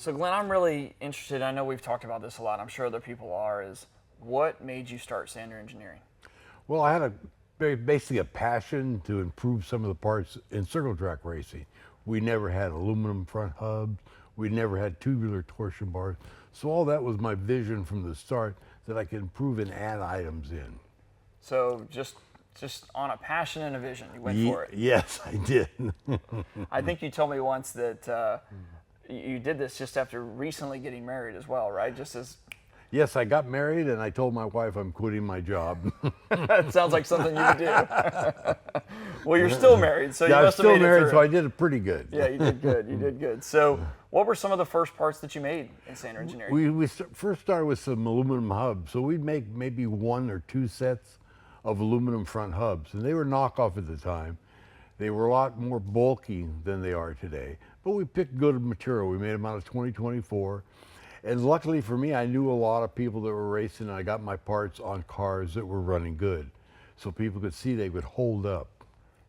So Glenn, I'm really interested, I know we've talked about this a lot, I'm sure other people are, is what made you start Sander Engineering? Well, I had basically a passion to improve some of the parts in circle track racing. We never had aluminum front hubs. We never had tubular torsion bars. So all that was my vision from the start, that I could improve and add items in. So just on a passion and a vision, you went for it. Yes, I did. I think you told me once that you did this just after recently getting married as well, right? Just as Yes, I got married and I told my wife I'm quitting my job. That sounds like something you would do. Well, you're still married, so you Yeah, I'm must have still made it married, through. so I did it pretty good. Yeah, you did good. You did good. So, what were some of the first parts that you made in Sander Engineering? We first started with some aluminum hubs, so we'd make maybe 1 or 2 sets of aluminum front hubs, and they were knockoff at the time. They were a lot more bulky than they are today, but we picked good material. We made them out of 2024, and luckily for me, I knew a lot of people that were racing, and I got my parts on cars that were running good, so people could see they would hold up.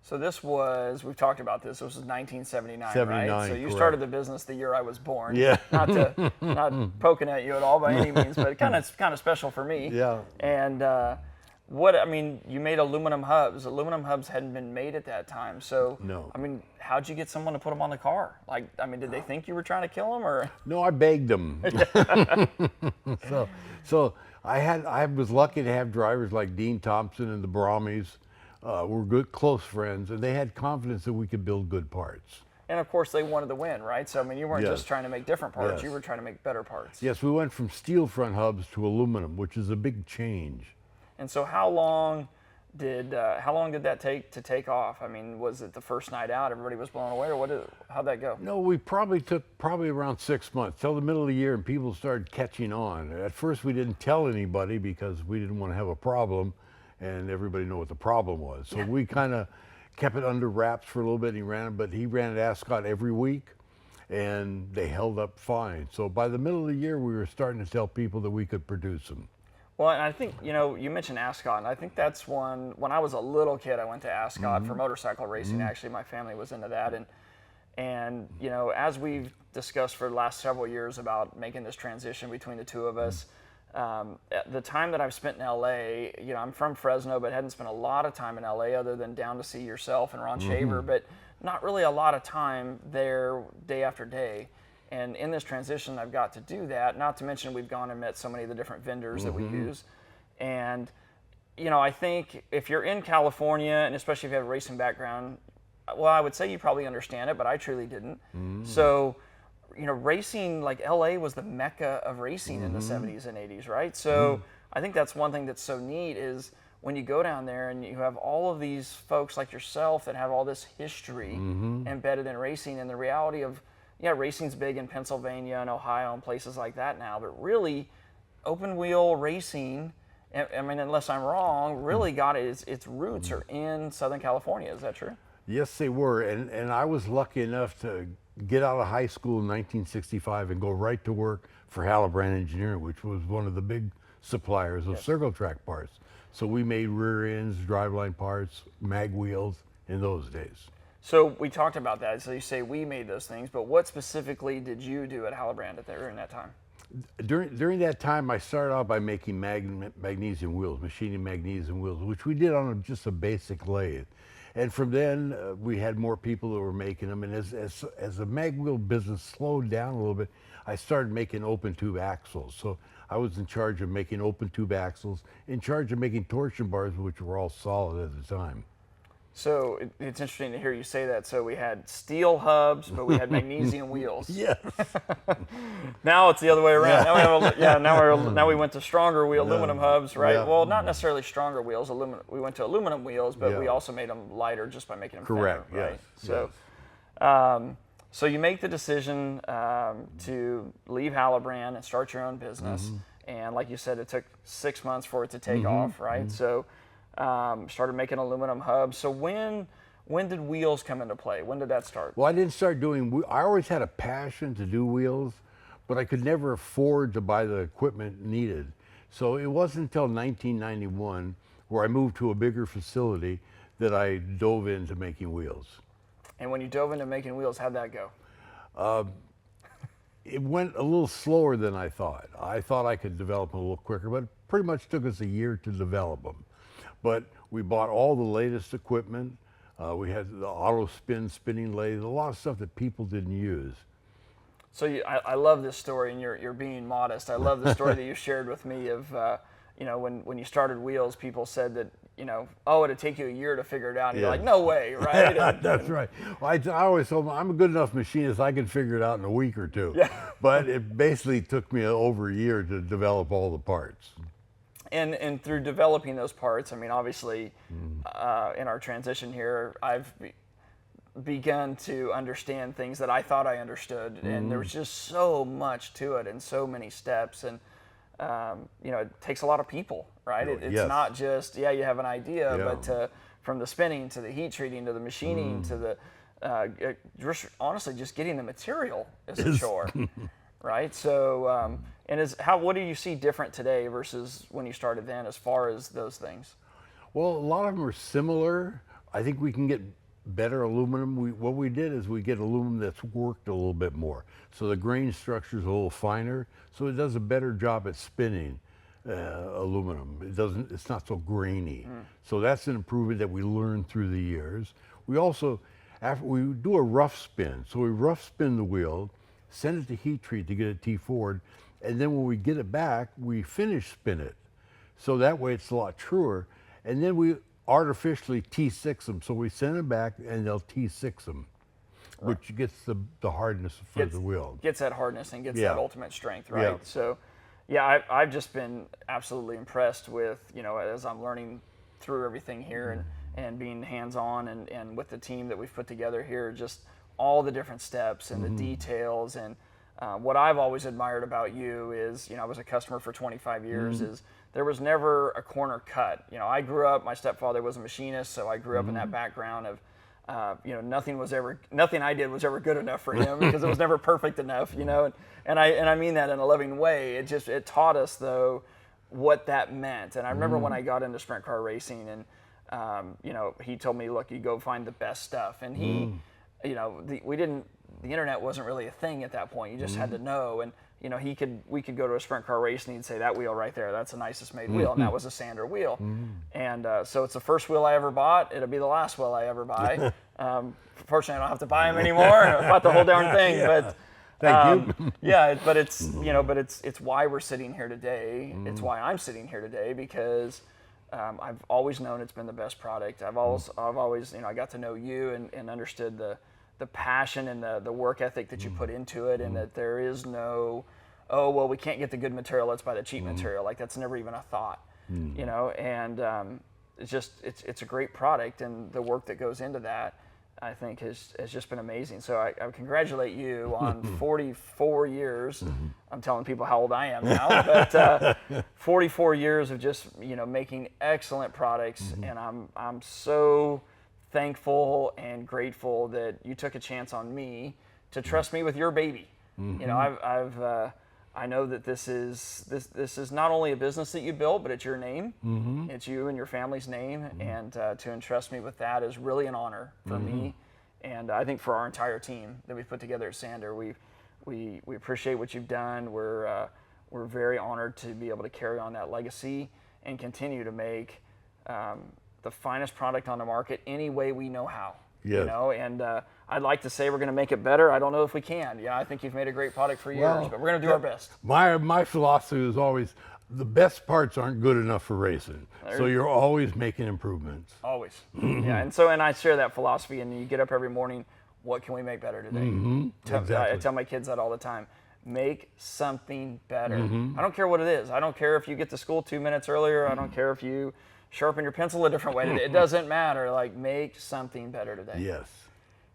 So this was, we've talked about this was 1979, 79, right? So you correct. started the business the year I was born. Yeah. Not poking at you at all by any means, but kind of special for me. Yeah. And you made aluminum hubs. Aluminum hubs hadn't been made at that time. So, No. how'd you get someone to put them on the car? Did they think you were trying to kill them or? No, I begged them. So I was lucky to have drivers like Dean Thompson and the Brahmies. We're good, close friends, and they had confidence that we could build good parts. And of course they wanted to win, right? So, you weren't Yes. just trying to make different parts, Yes. you were trying to make better parts. Yes, we went from steel front hubs to aluminum, which is a big change. And so how long did that take to take off? Was it the first night out, everybody was blown away, or how'd that go? No, we took around 6 months, till the middle of the year, and people started catching on. At first, we didn't tell anybody because we didn't want to have a problem, and everybody knew what the problem was. So we kind of kept it under wraps for a little bit. He ran at Ascot every week, and they held up fine. So by the middle of the year, we were starting to tell people that we could produce them. Well, and I think, you mentioned Ascot, and I think that's one, when I was a little kid, I went to Ascot for motorcycle racing. Actually, my family was into that. And as we've discussed for the last several years about making this transition between the two of us, the time that I've spent in LA, I'm from Fresno, but hadn't spent a lot of time in LA other than down to see yourself and Ron Shaver, but not really a lot of time there day after day. And in this transition, I've got to do that, not to mention we've gone and met so many of the different vendors that we use. And, I think if you're in California, and especially if you have a racing background, well, I would say you probably understand it, but I truly didn't. So, racing, like LA was the mecca of racing in the 70s and 80s, right? So I think that's one thing that's so neat is when you go down there and you have all of these folks like yourself that have all this history embedded in racing, and the reality of, racing's big in Pennsylvania and Ohio and places like that now, but really open wheel racing, unless I'm wrong, really got its roots are in Southern California. Is that true? Yes, they were, and I was lucky enough to get out of high school in 1965 and go right to work for Halibran Engineering, which was one of the big suppliers of circle track parts. So we made rear ends, driveline parts, mag wheels in those days. So we talked about that. So you say we made those things, but what specifically did you do at Halibran during that time? During that time, I started out by making magnesium wheels, machining magnesium wheels, which we did on just a basic lathe. And from then, we had more people that were making them. And as the mag wheel business slowed down a little bit, I started making open tube axles. So I was in charge of making open tube axles, in charge of making torsion bars, which were all solid at the time. So it's interesting to hear you say that. So we had steel hubs, but we had magnesium wheels. Yes. Now it's the other way around. Now we went to stronger aluminum hubs, right? Yeah. Well, not necessarily stronger wheels. We went to aluminum wheels, but we also made them lighter just by making them Correct. thinner, right? Yes. So, so you make the decision to leave Halibran and start your own business, and like you said, it took 6 months for it to take off, right? So. Started making aluminum hubs. So when did wheels come into play? When did that start? Well, I didn't start doing, I always had a passion to do wheels, but I could never afford to buy the equipment needed. So it wasn't until 1991, where I moved to a bigger facility, that I dove into making wheels. And when you dove into making wheels, how'd that go? it went a little slower than I thought. I thought I could develop them a little quicker, but it pretty much took us a year to develop them. But we bought all the latest equipment. We had the auto spinning lathe, a lot of stuff that people didn't use. So I love this story, and you're being modest. I love the story that you shared with me of, you know, when you started Wheels, people said that, you know, oh, it'd take you a year to figure it out. And you're like, no way, right? That's right. Well, I always told them, I'm a good enough machinist, I can figure it out in a week or two. Yeah. But it basically took me over a year to develop all the parts. And through developing those parts, I mean, obviously, in our transition here, I've begun to understand things that I thought I understood, and there was just so much to it and so many steps, and you know, it takes a lot of people, right? It's Yes. not just, yeah, you have an idea, Yeah. but from the spinning to the heat treating to the machining to the, honestly, just getting the material is a chore, right? So, what do you see different today versus when you started then as far as those things? Well, a lot of them are similar. I think we can get better aluminum. What we did is we get aluminum that's worked a little bit more. So the grain structure is a little finer, so it does a better job at spinning aluminum. It's not so grainy. So that's an improvement that we learned through the years. We also, after we do a rough spin, so we rough spin the wheel, send it to heat treat to get it T4'd, and then when we get it back, we finish spin it. So that way it's a lot truer. And then we artificially T6 them. So we send them back and they'll T6 them, which gets the hardness for the wheel. Gets that hardness and gets Yeah. that ultimate strength, right? Yeah. So, yeah, I've just been absolutely impressed with, you know, as I'm learning through everything here and being hands-on and with the team that we've put together here, just all the different steps and the details. And what I've always admired about you is, you know, I was a customer for 25 years, is there was never a corner cut. You know, I grew up, my stepfather was a machinist, so I grew up in that background of, you know, nothing I did was ever good enough for him because it was never perfect enough, you know, and I mean that in a loving way. It taught us though what that meant. And I remember when I got into sprint car racing, and you know, he told me, look, you go find the best stuff. And he, you know, the internet wasn't really a thing at that point. You just had to know. And you know, we could go to a sprint car race and he'd say, that wheel right there, that's the nicest made wheel, and that was a Sander wheel. And so it's the first wheel I ever bought. It'll be the last wheel I ever buy. Fortunately, I don't have to buy them anymore. I bought the whole darn thing. But Thank you. yeah, but it's, you know, but it's why we're sitting here today. It's why I'm sitting here today, because I've always known it's been the best product. I've always, you know, I got to know you and understood the passion and the work ethic that you put into it, and that there is no, oh, well, we can't get the good material, let's buy the cheap material. Like, that's never even a thought, you know, and it's a great product, and the work that goes into that, I think, has just been amazing. So I congratulate you on 44 years. I'm telling people how old I am now, but 44 years of just, you know, making excellent products, and I'm so thankful and grateful that you took a chance on me to trust me with your baby. You know, I know that this is not only a business that you built, but it's your name. It's you and your family's name, and to entrust me with that is really an honor for me, and I think for our entire team that we've put together at Sander. We appreciate what you've done. We're very honored to be able to carry on that legacy and continue to make the finest product on the market any way we know how. Yes. You know, and I'd like to say we're going to make it better. I don't know if we can. Yeah, I think you've made a great product for years, but we're going to do our best. My philosophy is always, the best parts aren't good enough for racing. So you're always making improvements. Always. Yeah, and I share that philosophy, and you get up every morning, what can we make better today? Exactly. I tell my kids that all the time. Make something better. I don't care what it is. I don't care if you get to school 2 minutes earlier. I don't care if you sharpen your pencil a different way today. It doesn't matter. Like, make something better today. Yes.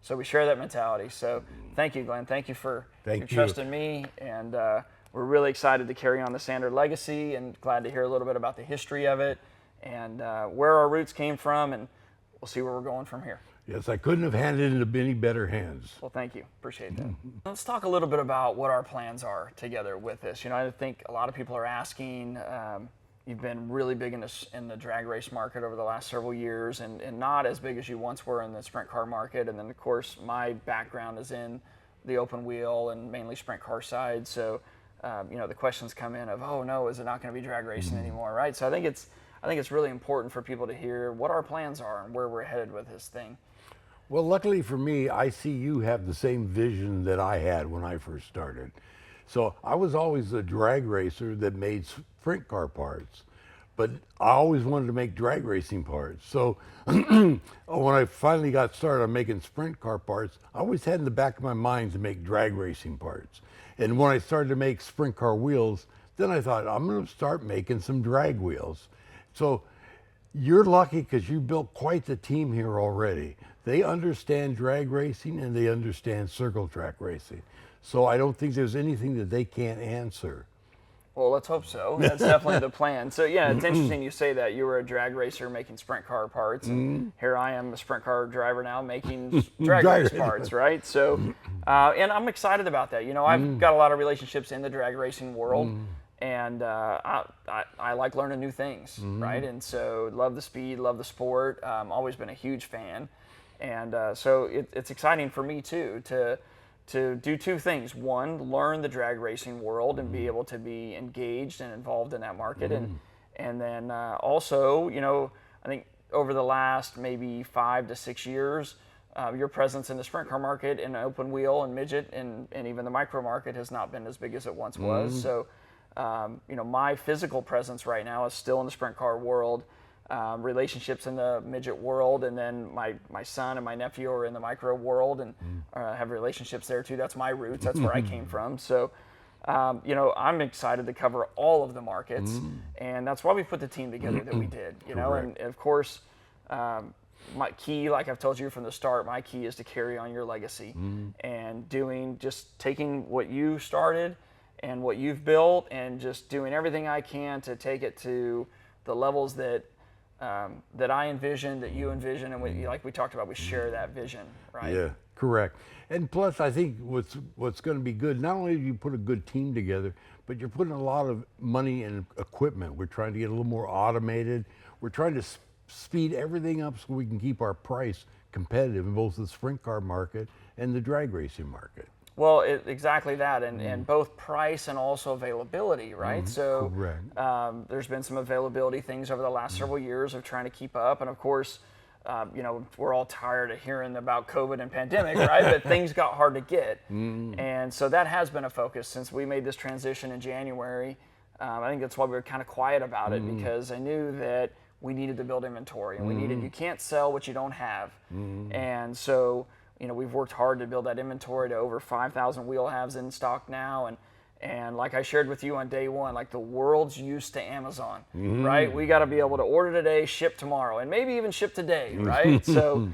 So we share that mentality. So thank you, Glenn. Thank you for your trust in me. And we're really excited to carry on the Sander legacy, and glad to hear a little bit about the history of it and where our roots came from. And we'll see where we're going from here. Yes, I couldn't have handed it into any better hands. Well, thank you. Appreciate that. Let's talk a little bit about what our plans are together with this. You know, I think a lot of people are asking. You've been really big in the drag race market over the last several years, and not as big as you once were in the sprint car market. And then, of course, my background is in the open wheel and mainly sprint car side. So, you know, the questions come in of, oh no, is it not going to be drag racing anymore, right? So I think it's really important for people to hear what our plans are and where we're headed with this thing. Well, luckily for me, I see you have the same vision that I had when I first started. So I was always a drag racer that made sprint car parts, but I always wanted to make drag racing parts. So when I finally got started on making sprint car parts, I always had in the back of my mind to make drag racing parts. And when I started to make sprint car wheels, then I thought, I'm going to start making some drag wheels. So you're lucky because you built quite the team here already. They understand drag racing and they understand circle track racing. So I don't think there's anything that they can't answer. Well, let's hope so. That's definitely the plan. So yeah, it's interesting you say that. You were a drag racer making sprint car parts, and here I am, a sprint car driver now making drag race parts, right? So, and I'm excited about that. You know, I've got a lot of relationships in the drag racing world, and I like learning new things, right? And so love the speed, love the sport. Always been a huge fan, and so it's exciting for me too to do two things. One, learn the drag racing world and be able to be engaged and involved in that market. And then also, you know, I think over the last maybe 5 to 6 years, your presence in the sprint car market and open wheel and midget and even the micro market has not been as big as it once was. So, you know, my physical presence right now is still in the sprint car world. Relationships in the midget world, and then my son and my nephew are in the micro world and have relationships there too. That's my roots. That's where I came from. So, you know, I'm excited to cover all of the markets, and that's why we put the team together that we did. You know, and of course, my key, like I've told you from the start, my key is to carry on your legacy and taking what you started and what you've built and just doing everything I can to take it to the levels that I envision, that you envision, and like we talked about, we share that vision, right? Yeah, correct. And plus, I think what's going to be good, not only do you put a good team together, but you're putting a lot of money and equipment. We're trying to get a little more automated. We're trying to speed everything up so we can keep our price competitive in both the sprint car market and the drag racing market. Well, exactly that, and both price and also availability, right? So there's been some availability things over the last several years of trying to keep up, and of course, you know, we're all tired of hearing about COVID and pandemic, right? But things got hard to get, and so that has been a focus since we made this transition in January. I think that's why we were kind of quiet about it, because I knew that we needed to build inventory, and you can't sell what you don't have, and so, you know, we've worked hard to build that inventory to over 5,000 wheel halves in stock now. And like I shared with you on day one, like the world's used to Amazon, right? We got to be able to order today, ship tomorrow, and maybe even ship today, right? So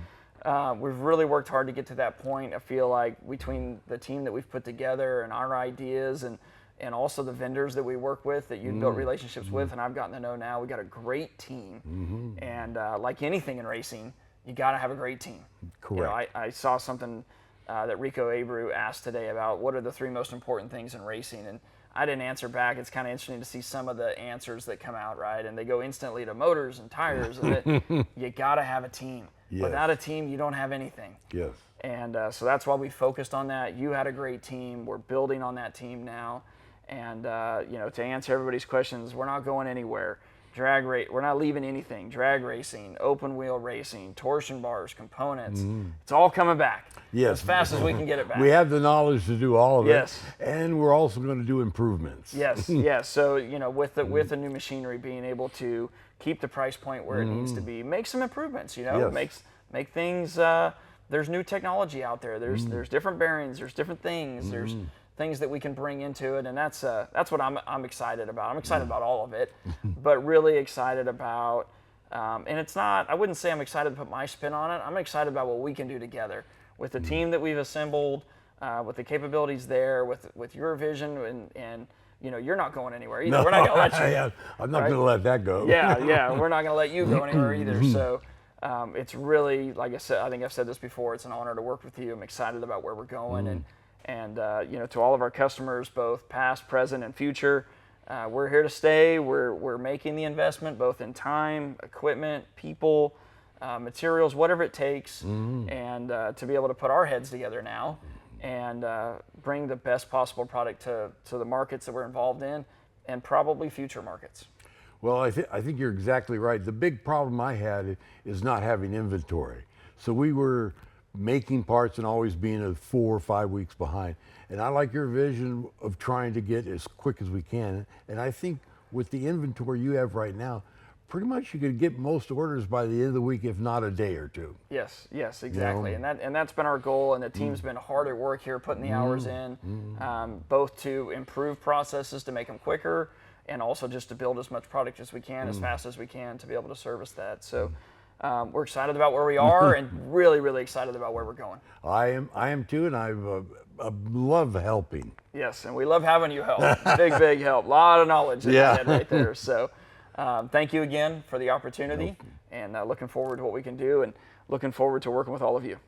we've really worked hard to get to that point. I feel like between the team that we've put together and our ideas and also the vendors that we work with, that you built relationships with, and I've gotten to know now, we got a great team. And like anything in racing, you got to have a great team. Correct. You know, I saw something that Rico Abreu asked today about what are the 3 most important things in racing, and I didn't answer back. It's kind of interesting to see some of the answers that come out, right? And they go instantly to motors and tires, and you got to have a team. Yes. Without a team, you don't have anything. Yes. And so that's why we focused on that. You had a great team. We're building on that team now. And, you know, to answer everybody's questions, we're not going anywhere. We're not leaving anything. Drag racing, open wheel racing, torsion bars, components. It's all coming back. Yes. As fast as we can get it back. We have the knowledge to do all of it. Yes. And we're also going to do improvements. Yes, yes. So, you know, with the new machinery, being able to keep the price point where it needs to be, make some improvements, you know, make things, there's new technology out there. There's different bearings, there's different things, there's things that we can bring into it, and that's what I'm excited about. I'm excited about all of it, but really excited about, and it's not, I wouldn't say I'm excited to put my spin on it. I'm excited about what we can do together with the team that we've assembled, with the capabilities there, with your vision, and you know, you're not going anywhere either. No, we're not going to let you. I'm not going to let that go. Yeah, we're not going to let you go anywhere either. So it's really, like I said, I think I've said this before, it's an honor to work with you. I'm excited about where we're going, and you know, to all of our customers, both past, present, and future, we're here to stay. We're making the investment both in time, equipment, people, materials, whatever it takes, and to be able to put our heads together now and bring the best possible product to the markets that we're involved in, and probably future markets. Well, I think you're exactly right. The big problem I had is not having inventory. So we were making parts and always being 4 or 5 weeks behind. And I like your vision of trying to get as quick as we can. And I think with the inventory you have right now, pretty much you could get most orders by the end of the week, if not a day or two. Yes, exactly. And that's been our goal, and the team's been hard at work here putting the hours in, both to improve processes to make them quicker, and also just to build as much product as we can, as fast as we can, to be able to service that. So we're excited about where we are, and really, really excited about where we're going. I am too, and I love helping. Yes, and we love having you help. Big help. A lot of knowledge in your head right there. So thank you again for the opportunity, and looking forward to what we can do, and looking forward to working with all of you.